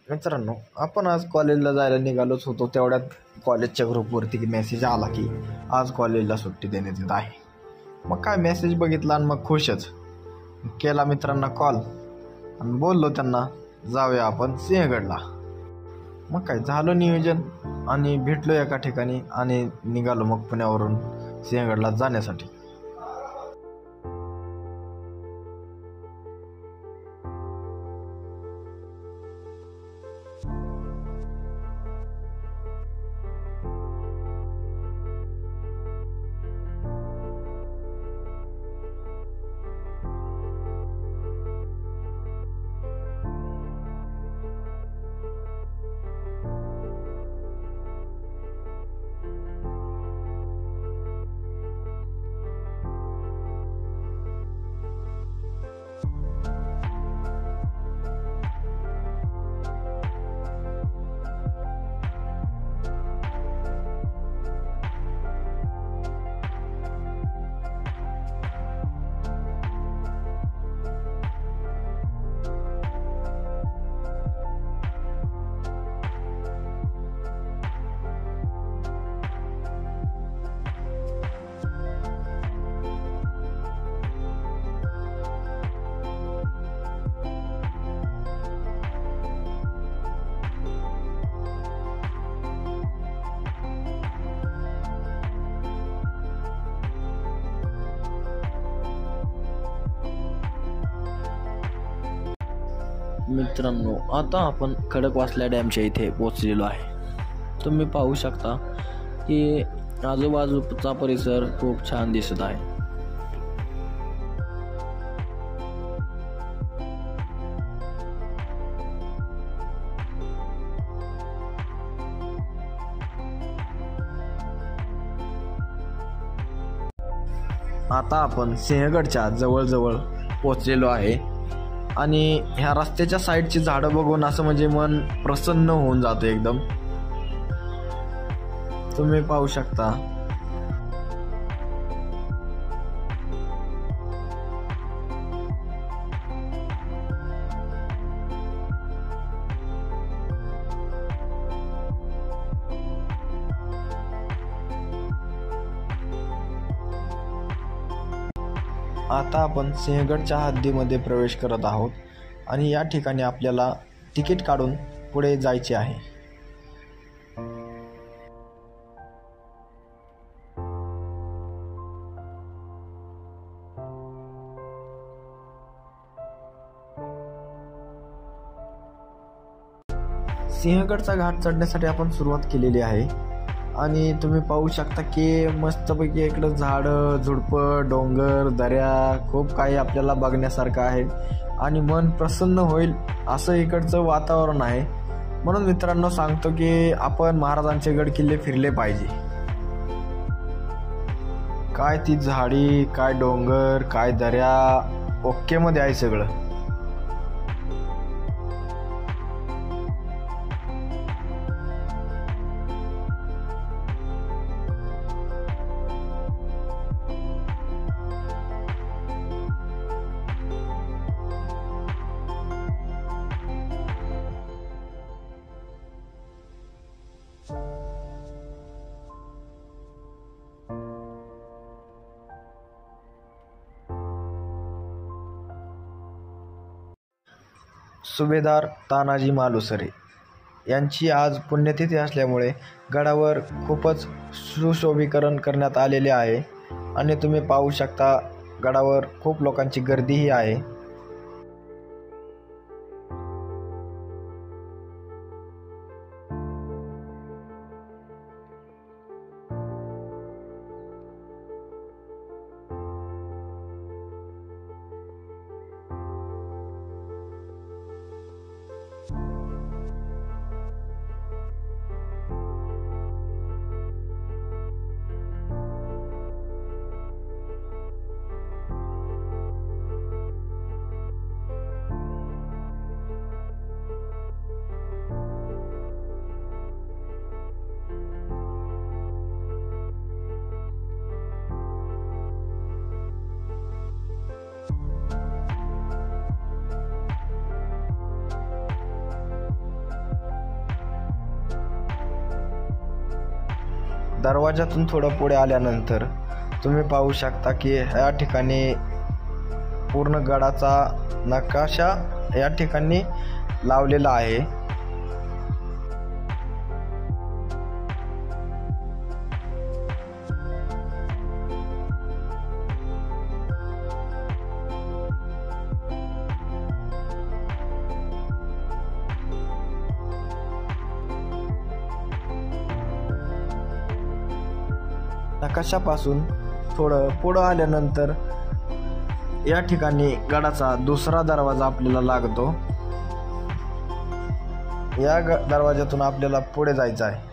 मित्रांनो, आपण आज कॉलेजला जायला निघालोच होतो, तेवढ्यात कॉलेजच्या ग्रुपवरती मेसेज आला की आज कॉलेजला सुट्टी देण्यात येत आहे. मग काय मेसेज बघितला आणि मग खुशच केला मित्रांना कॉल आणि बोललो त्यांना जाऊया आपण सिंहगडला. मग काय झालं नियोजन आणि भेटलो एका ठिकाणी आणि निघालो मग पुण्यावरून सिंहगडला जाण्यासाठी. मित्रांनो, आता आपण खडकवासला डॅमच्या इथे पोचलेलो आहे. तुम्ही पाहू शकता की आजूबाजूचा परिसर खूप छान दिसत आहे. आता आपण सिंहगडच्या जवळजवळ पोचलेलो आहे आणि ह्या रस्त्याच्या साईडची झाडं बघून असं म्हणजे मन प्रसन्न होऊन जातं एकदम. तुम्ही पाहू शकता. आता आपण सिंहगडच्या हद्दीमध्ये प्रवेश करत आहोत आणि या ठिकाणी आपल्याला तिकीट काढून पुढे जायचे आहे. सिंहगडचा घाट चढण्यासाठी आपण सुरुवात केलेली आहे आणि तुम्ही पाहू शकता की मस्तपैकी इकडं झाडं झुडपं डोंगर दऱ्या खूप काही आपल्याला बघण्यासारखं आहे आणि मन प्रसन्न होईल असं इकडचं वातावरण आहे. म्हणून मित्रांनो सांगतो की आपण महाराजांचे गड किल्ले फिरले पाहिजे. काय ती झाडी, काय डोंगर, काय दऱ्या, ओके मध्ये आहे सगळं. सुभेदार तानाजी मालुसरे यांची आज पुण्यतिथी असल्यामुळे गडावर खूपच सुशोभीकरण करण्यात आलेले आहे आणि तुम्ही पाहू शकता गडावर खूप लोकांची गर्दीही आहे. दरवाजातून थोडं पुढे आल्यानंतर तुम्ही पाहू शकता की या ठिकाणी पूर्ण गडाचा नकाशा या ठिकाणी लावलेला आहे. नकाशापासून थोडं पुढं आल्यानंतर या ठिकाणी गडाचा दुसरा दरवाजा आपल्याला लागतो. या दरवाजातून आपल्याला पुढे जायचं आहे.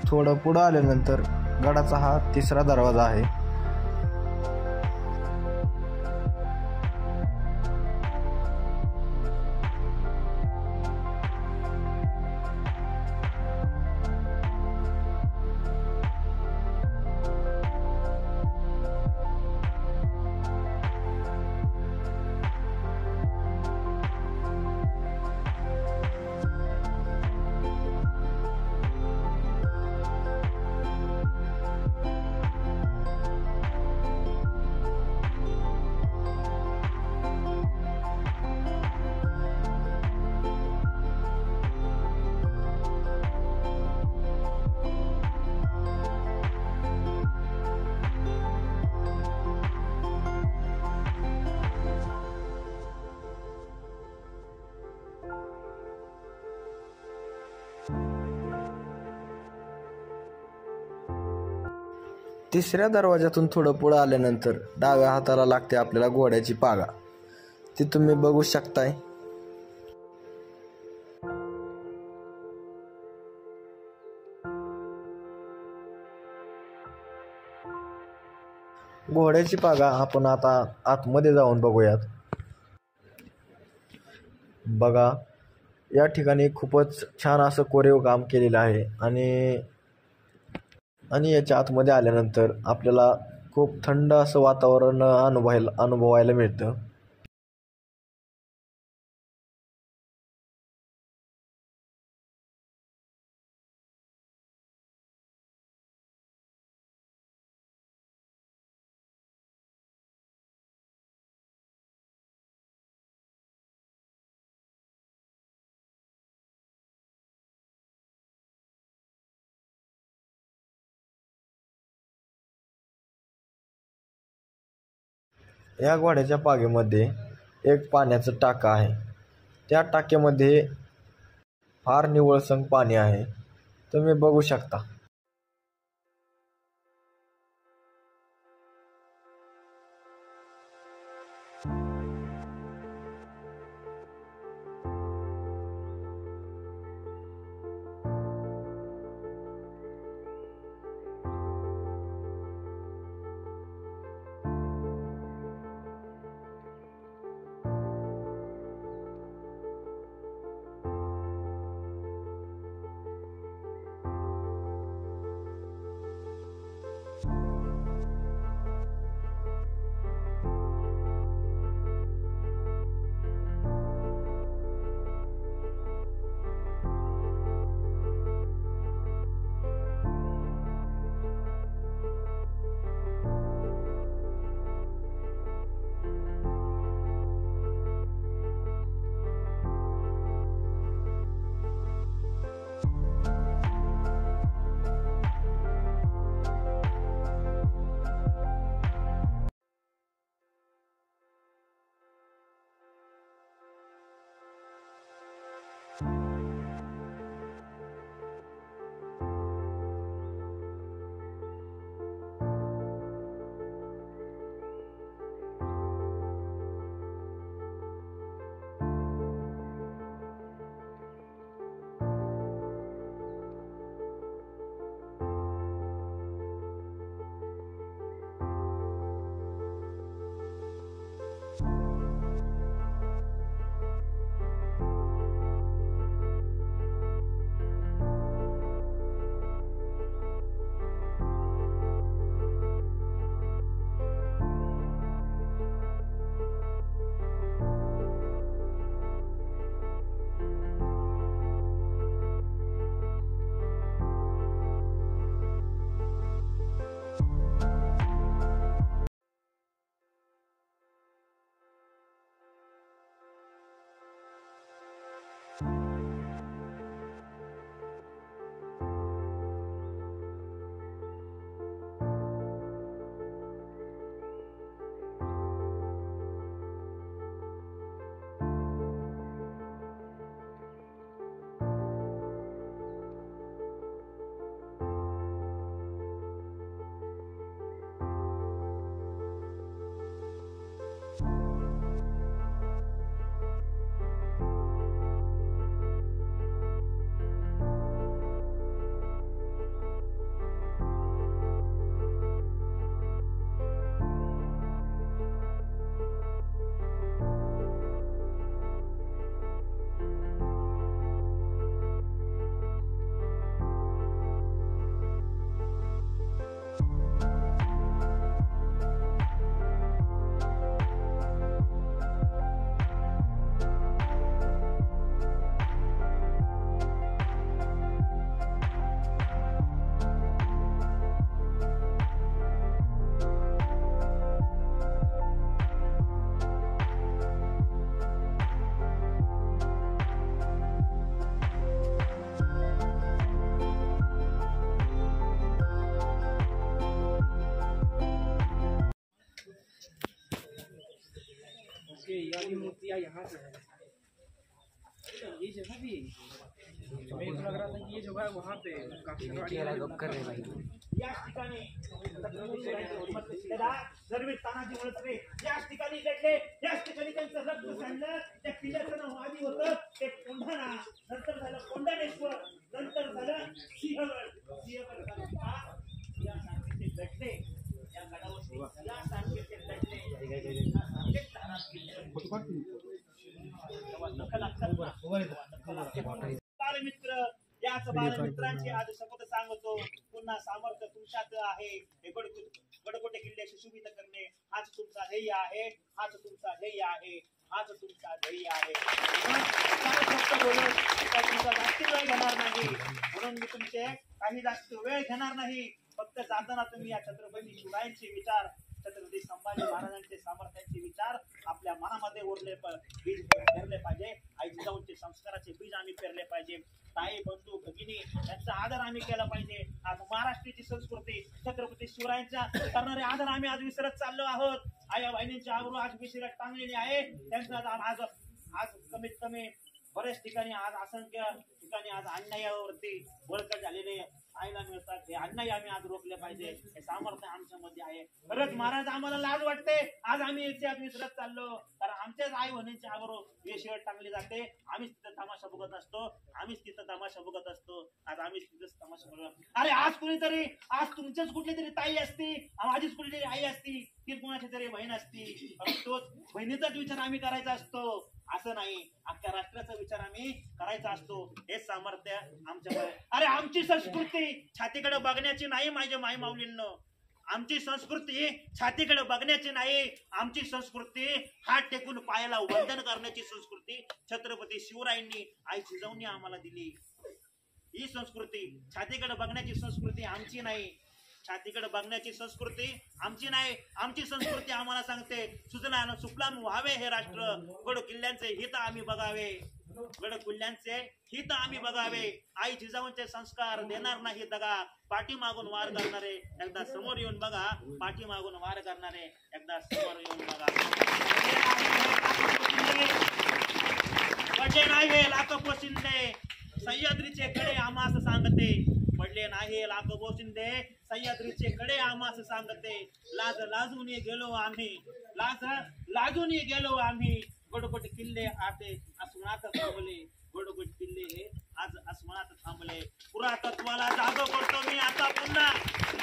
थोडं पुढं आल्यानंतर गडाचा हा तिसरा दरवाजा आहे. तिसऱ्या दरवाजातून थोडं पुढं आल्यानंतर डाव्या हाताला लागते आपल्याला घोड्याची पागा. ती तुम्ही बघू शकताय. घोड्याची पागा आपण आता आतमध्ये जाऊन बघूयात. बघा, या ठिकाणी खूपच छान असं कोरीव काम केलेलं आहे आणि याच्या आतमध्ये आल्यानंतर आपल्याला खूप थंड असं वातावरण अनुभवायला मिळतं. या घोड्याच्या पागेमध्ये एक पाण्याचं टाकं आहे. त्या टाक्यामध्ये फार निव्वळसंग पाणी आहे, तुम्ही बघू शकता. वाली मूर्तियाँ यहाँ से है। ये जगह भी मेरे को लग रहा था कि ये जगह वहाँ पे याच ठिकाणी सर्व तानाजी वळसे याच ठिकाणी लढले, याच ठिकाणी त्यांचं रक्त सांडलं. त्या किल्ल्याचं नाव आधी होतं ते कोंढाणा, नंतर झालं कोंढाणेश्वर, नंतर झालं सिंहगड. सिंहगड तालुका यासारखे ते लढले, या गडावर यासारखे ते लढले. बालमित्र याच बालमित्रांची आज शपथ सांगतो, पुन्हा सामर्थ्य तुमच्यात आहे. हे गडकोटे किल्ले सुशोभित करणे हाच तुमचा ध्येय आहे, हाच तुमचा ध्येय आहे, हाच तुमचा ध्येय आहे. तुमचा जास्त वेळ घेणार नाही, म्हणून मी तुमचे काही जास्त वेळ घेणार नाही. फक्त जाताना तुम्ही या छत्रपती शिवरायांचे विचार, छत्रपती संभाजी महाराजांचे सामर्थ्याचे विचार आपल्या मनामध्ये ओरले बीज पेरले पाहिजे. आई जिजाऊंचे संस्काराचे बीज आम्ही पेरले पाहिजे. ताई बंधू भगिनी यांचा आदर आम्ही केला पाहिजे. आज महाराष्ट्राची संस्कृती छत्रपती शिवरायांचा करणारे आदर आम्ही आज विसरत चाललो आहोत. आया बहिणींच्या आबरू आज विसरत टांगलेली आहे. त्यांचा आज कमीत कमी बरेच ठिकाणी आज असंख्य ठिकाणी आज अन्यायावरती बळकट झालेले आईला मिळतात. हे अन्याय आम्ही आज रोखले पाहिजे. हे सामर्थ्य आमच्या मध्ये आहे. खरंच महाराज आम्हाला लाज वाटते, आज आम्ही इतिहास विसरत चाललो. कारण आमच्याच आई बहिणींच्या आबरू वेशीवर टांगली जाते. आम्हीच तिथं तमाशा बघत असतो, आम्हीच तिथं तमाशा बघत असतो. आज आम्हीच तिथंच तमाशा बघत. अरे आज कुणीतरी, आज तुमच्याच कुठली तरी ताई असती, माझीच कुठली तरी आई असती, ती कुणाची तरी बहीण असती. तोच बहिणीचाच विचार आम्ही करायचा असतो, असं नाही. अख्ख्या राष्ट्राचा विचार आम्ही करायचा असतो. हे सामर्थ्य आमच्याकडे. अरे आमची संस्कृती छातीकडे बघण्याची नाही माझ्या माई माऊलींनो. आमची संस्कृती छातीकडे बघण्याची नाही. आमची संस्कृती हात टेकून पायाला वंदन करण्याची संस्कृती छत्रपती शिवरायांनी, आई जिजाऊंनी आम्हाला दिली. ही संस्कृती छातीकडे बघण्याची संस्कृती आमची नाही. छातीकडे बघण्याची संस्कृती आमची नाही. आमची संस्कृती आम्हाला सांगते सुजलाम सुफलाम व्हावे हे राष्ट्र. गड किल्ल्यांचे हित आम्ही बघावे, गड किल्ल्यांचे हित आम्ही बघावे. आई जिजाऊंचे संस्कार देणार नाही दगा. पाठीमागून वार करणारे एकदा समोर येऊन बघा, पाठीमागून वार करणारे एकदा समोर येऊन बघा. पडले नाही हे लाख पोशिंदे सह्याद्रीचे कडे आम्हास सांगते. पडले नाही लाख पोशिंदे सह्याद्रीचे कडे आम्हास सांगते. लाज लाजून गेलो आम्ही, लाज लाजून गेलो आम्ही. गडकोट किल्ले आते आसमनात थांबले, गडकोट किल्ले हे आज आसमनात थांबले. पुरातत्वाला जाग करतो मी आता पुन्हा,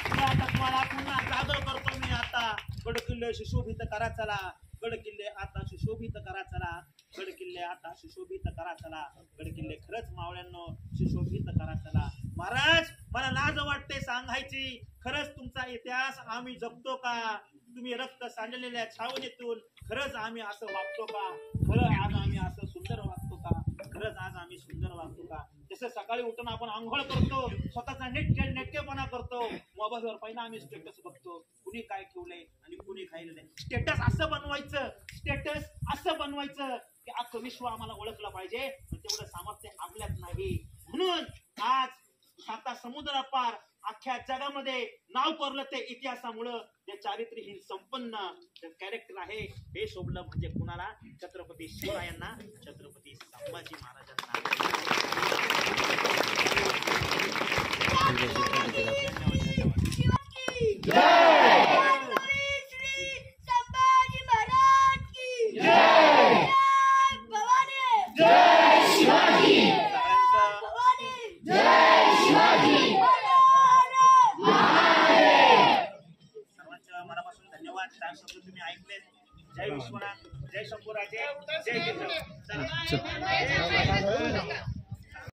पुरातत्वाला पुन्हा जाग करतो मी आता. गड किल्ले सुशोभित करा चला, गड किल्ले आता सुशोभित करा चला, गड किल्ले आता सुशोभित करा चला. गड किल्ले खरंच मावळ्यांनो सुशोभित करा चला. महाराज मला लाज वाटते सांगायची, खरंच तुमचा इतिहास आम्ही जपतो का? तुम्ही रक्त सांडलेल्या छावणीतून खरंच आम्ही असं वागतो का? खरं आज आम्ही असं सुंदर वागतो का? खरंच आज आम्ही सुंदर वागतो का? जसं सकाळी उठून आपण आंघोळ करतो, स्वतःचा नेटकेपणा करतो, मोबाईलवर पहिला आम्ही स्टेटस बघतो, कुणी काय ठेवलंय आणि कुणी खायला नाही. स्टेटस असं बनवायचं, स्टेटस असं बनवायचं की अख्खं विश्व आम्हाला ओळखलं पाहिजे. तेवढं सामर्थ्य आपल्यात नाही. म्हणून आज साता समुद्रापार अख्ख्या जगामध्ये नाव कोरलं ते इतिहासामुळं. जे चारित्र्यहीन संपन्न कॅरेक्टर आहे हे शोभलं म्हणजे कुणाला? छत्रपती शिवरायांना, छत्रपती संभाजी महाराजांना. तुम्ही ऐकले. जय विश्वनाथ, जय शंभूराजे, जय जिजाऊ.